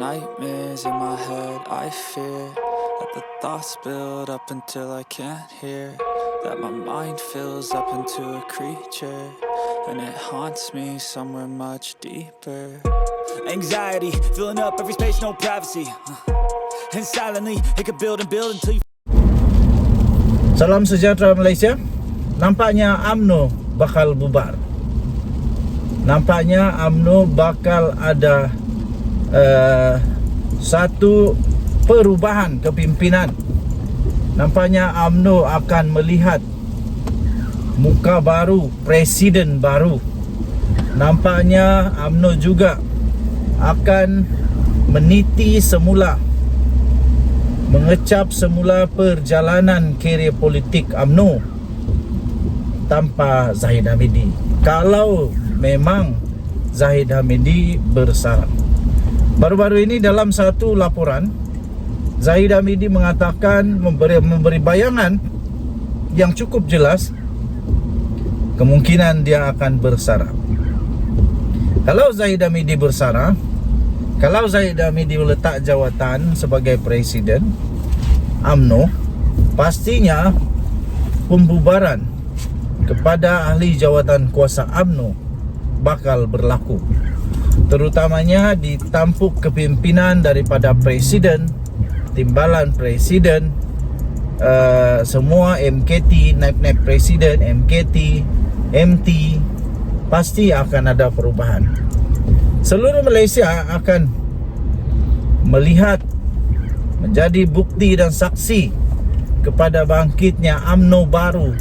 nightmares in my head, I fear that the thoughts build up until I can't hear, that my mind fills up into a creature, and it haunts me somewhere much deeper. Anxiety, filling up every space, no privacy, and silently, it could build and build until you... Salam sejahtera Malaysia. Nampaknya UMNO bakal bubar. Nampaknya UMNO bakal ada satu perubahan kepimpinan. Nampaknya UMNO akan melihat muka baru, presiden baru. Nampaknya UMNO juga akan meniti semula, mengecap semula perjalanan kerjaya politik UMNO tanpa Zahid Hamidi, kalau memang Zahid Hamidi bersarang. Baru-baru ini dalam satu laporan, Zahid Hamidi mengatakan, memberi bayangan yang cukup jelas kemungkinan dia akan bersarang. Kalau Zahid Hamidi bersarang, kalau Zahid Hamidi meletak jawatan sebagai presiden UMNO, pastinya pembubaran kepada ahli jawatan kuasa UMNO bakal berlaku, terutamanya di tampuk kepimpinan daripada presiden, timbalan presiden, semua MKT, naib-naib presiden, MKT, MT, pasti akan ada perubahan. Seluruh Malaysia akan melihat, menjadi bukti dan saksi kepada bangkitnya UMNO baru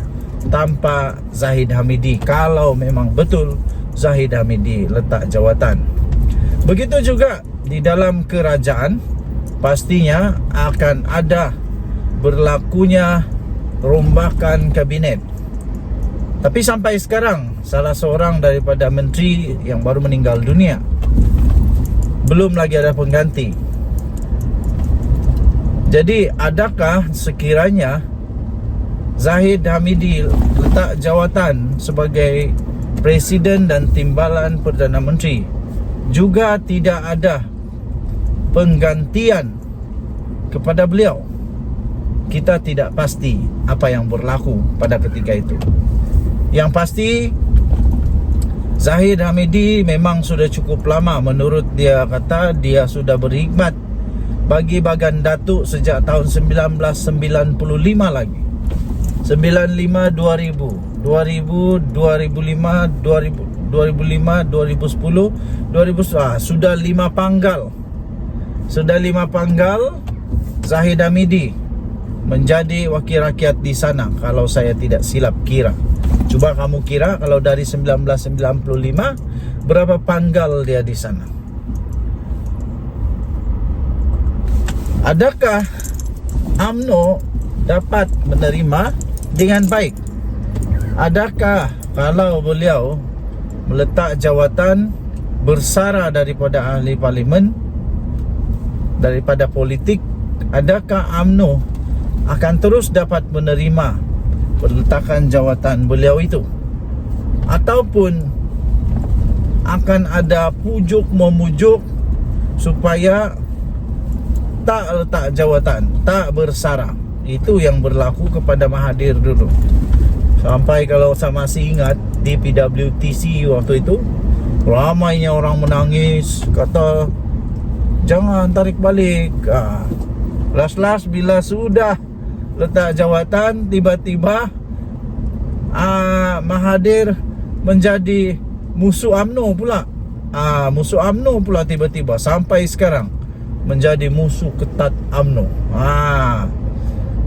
tanpa Zahid Hamidi, kalau memang betul Zahid Hamidi letak jawatan. Begitu juga di dalam kerajaan, pastinya akan ada berlakunya rombakan kabinet. Tapi sampai sekarang, salah seorang daripada menteri yang baru meninggal dunia, belum lagi ada pengganti. Jadi adakah sekiranya Zahid Hamidi letak jawatan sebagai presiden dan timbalan Perdana Menteri, juga tidak ada penggantian kepada beliau? Kita tidak pasti apa yang berlaku pada ketika itu. Yang pasti, Zahid Hamidi memang sudah cukup lama, menurut dia kata, dia sudah berkhidmat bagi Bagan Datuk sejak tahun 1995 lagi. 95, 2000, 2000, 2005, 2005, 2010, 2000, sudah 5 panggal. Sudah 5 panggal Zahid Hamidi menjadi wakil rakyat di sana, kalau saya tidak silap kira. Cuba kamu kira, kalau dari 1995, berapa panggal dia di sana? Adakah UMNO dapat menerima dengan baik? Adakah kalau beliau meletak jawatan bersara daripada ahli parlimen, daripada politik, adakah UMNO akan terus dapat menerima peletakan jawatan beliau itu? Ataupun akan ada pujuk memujuk supaya tak letak jawatan, tak bersara? Itu yang berlaku kepada Mahathir dulu. Sampai kalau saya masih ingat, di PWTC waktu itu, ramainya orang menangis, kata jangan tarik balik. Last bila sudah letak jawatan, tiba-tiba Mahathir menjadi musuh UMNO pula. Musuh UMNO pula tiba-tiba, sampai sekarang menjadi musuh ketat UMNO.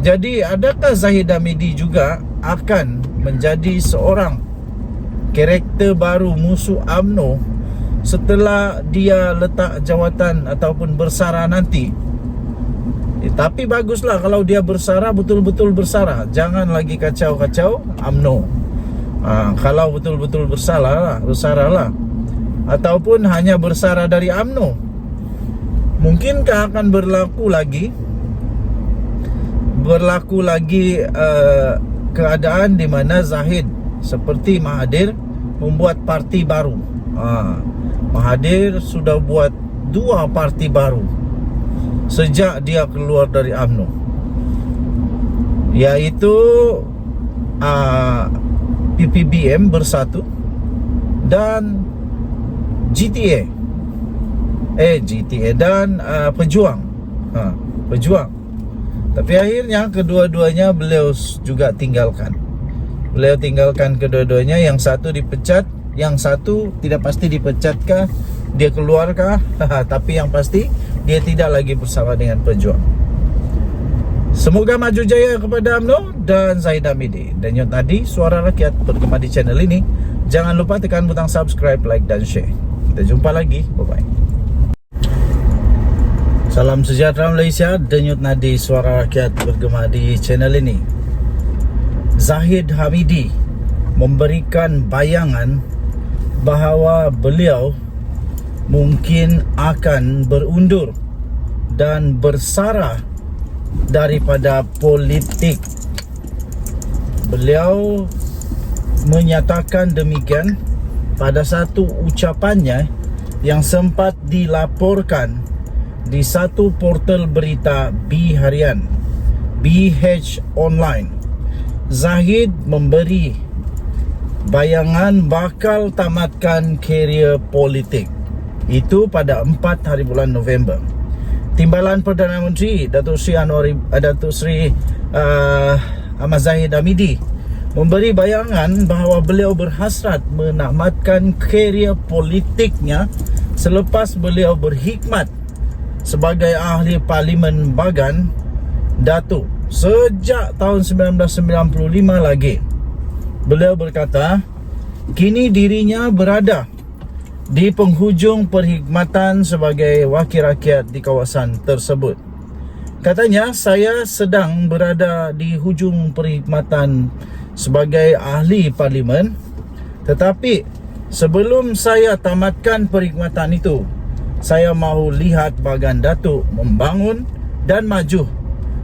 Jadi adakah Zahid Hamidi juga akan menjadi seorang karakter baru musuh UMNO setelah dia letak jawatan ataupun bersara nanti? Tapi baguslah kalau dia bersara, betul-betul bersara. Jangan lagi kacau-kacau UMNO. Kalau betul-betul bersara lah. Ataupun hanya bersara dari UMNO. Mungkinkah akan berlaku lagi keadaan di mana Zahid seperti Mahathir membuat parti baru? Mahathir sudah buat dua parti baru sejak dia keluar dari UMNO, yaitu PPBM Bersatu dan GTA dan Pejuang. Pejuang. Tapi akhirnya kedua-duanya beliau juga tinggalkan. Beliau tinggalkan kedua-duanya. Yang satu dipecat, yang satu tidak pasti dipecatkah, dia keluarkah. Tapi yang pasti dia tidak lagi bersama dengan Pejuang. Semoga maju jaya kepada UMNO dan Zahid Hamidi. Dan Yot Nadi, suara rakyat, bergema di channel ini. Jangan lupa tekan butang subscribe, like dan share. Kita jumpa lagi. Bye-bye. Salam sejahtera Malaysia. Denyut nadi suara rakyat bergema di channel ini. Zahid Hamidi memberikan bayangan bahawa beliau mungkin akan berundur dan bersara daripada politik. Beliau menyatakan demikian pada satu ucapannya yang sempat dilaporkan di satu portal berita B Harian, BH Online. Zahid memberi bayangan bakal tamatkan karier politik. Itu pada 4 hari bulan November. Timbalan Perdana Menteri Datuk Seri Ahmad Zahid Hamidi memberi bayangan bahawa beliau berhasrat menamatkan karier politiknya selepas beliau berkhidmat sebagai ahli Parlimen Bagan Datuk sejak tahun 1995 lagi. Beliau berkata, kini dirinya berada di penghujung perkhidmatan sebagai wakil rakyat di kawasan tersebut. Katanya, saya sedang berada di hujung perkhidmatan sebagai ahli Parlimen, tetapi sebelum saya tamatkan perkhidmatan itu, saya mahu lihat Bagan Datuk membangun dan maju.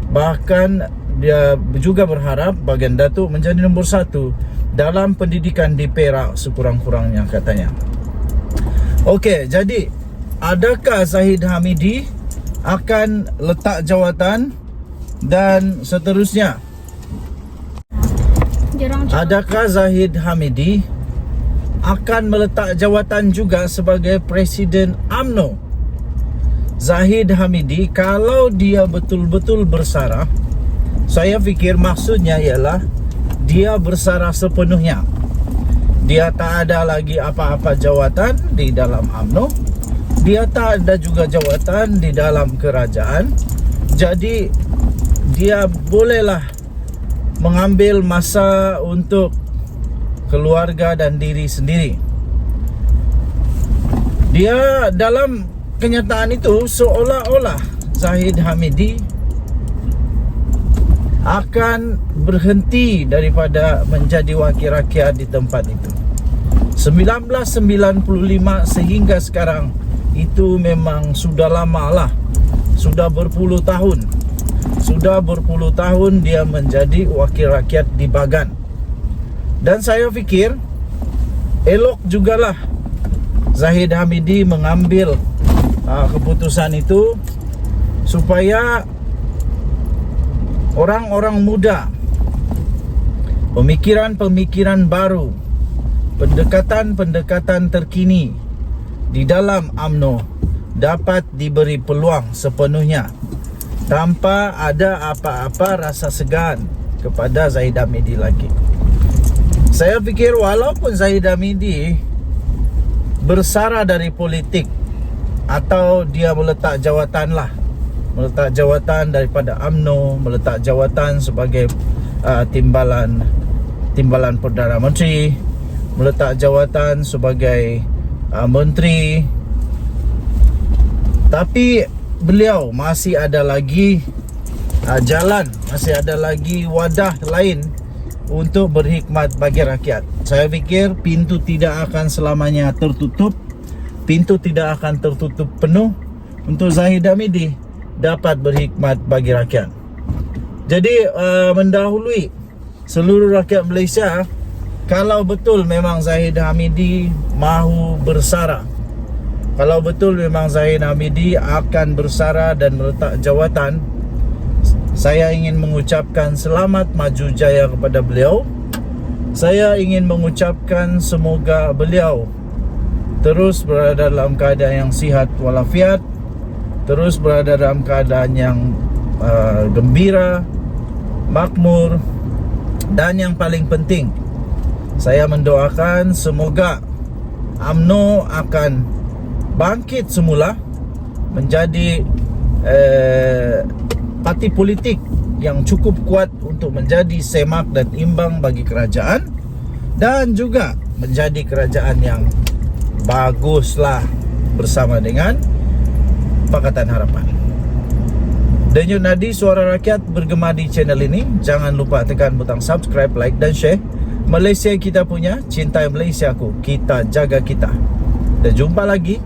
Bahkan dia juga berharap Bagan Datuk menjadi nombor 1 dalam pendidikan di Perak sekurang-kurangnya, katanya. Okey, jadi adakah Zahid Hamidi akan letak jawatan dan seterusnya? Adakah Zahid Hamidi akan meletak jawatan juga sebagai Presiden UMNO? Zahid Hamidi, kalau dia betul-betul bersara, saya fikir maksudnya ialah dia bersara sepenuhnya. Dia tak ada lagi apa-apa jawatan di dalam UMNO. Dia tak ada juga jawatan di dalam kerajaan. Jadi dia bolehlah mengambil masa untuk keluarga dan diri sendiri. Dia dalam kenyataan itu seolah-olah Zahid Hamidi akan berhenti daripada menjadi wakil rakyat di tempat itu. 1995 sehingga sekarang itu memang sudah lama lah. Sudah berpuluh tahun. Sudah berpuluh tahun dia menjadi wakil rakyat di Bagan. Dan saya fikir elok jugalah Zahid Hamidi mengambil keputusan itu supaya orang-orang muda, pemikiran-pemikiran baru, pendekatan-pendekatan terkini di dalam UMNO dapat diberi peluang sepenuhnya tanpa ada apa-apa rasa segan kepada Zahid Hamidi lagi. Saya fikir walaupun Zahid Hamidi bersara dari politik atau dia meletak jawatan meletak jawatan daripada UMNO, meletak jawatan sebagai timbalan Perdana Menteri, meletak jawatan sebagai menteri, tapi beliau masih ada lagi jalan, masih ada lagi wadah lain untuk berkhidmat bagi rakyat. Saya fikir pintu tidak akan selamanya tertutup. Pintu tidak akan tertutup penuh untuk Zahid Hamidi dapat berkhidmat bagi rakyat. Jadi mendahului seluruh rakyat Malaysia, kalau betul memang Zahid Hamidi mahu bersara Kalau betul memang Zahid Hamidi akan bersara dan meletak jawatan, saya ingin mengucapkan selamat maju jaya kepada beliau. Saya ingin mengucapkan semoga beliau terus berada dalam keadaan yang sihat walafiat, terus berada dalam keadaan yang gembira, makmur, dan yang paling penting, saya mendoakan semoga UMNO akan bangkit semula menjadi parti politik yang cukup kuat untuk menjadi semak dan imbang bagi kerajaan, dan juga menjadi kerajaan yang baguslah bersama dengan Pakatan Harapan. Denyut nadi suara rakyat bergema di channel ini. Jangan lupa tekan butang subscribe, like dan share. Malaysia kita punya, cintai Malaysia aku, kita jaga kita. Dan jumpa lagi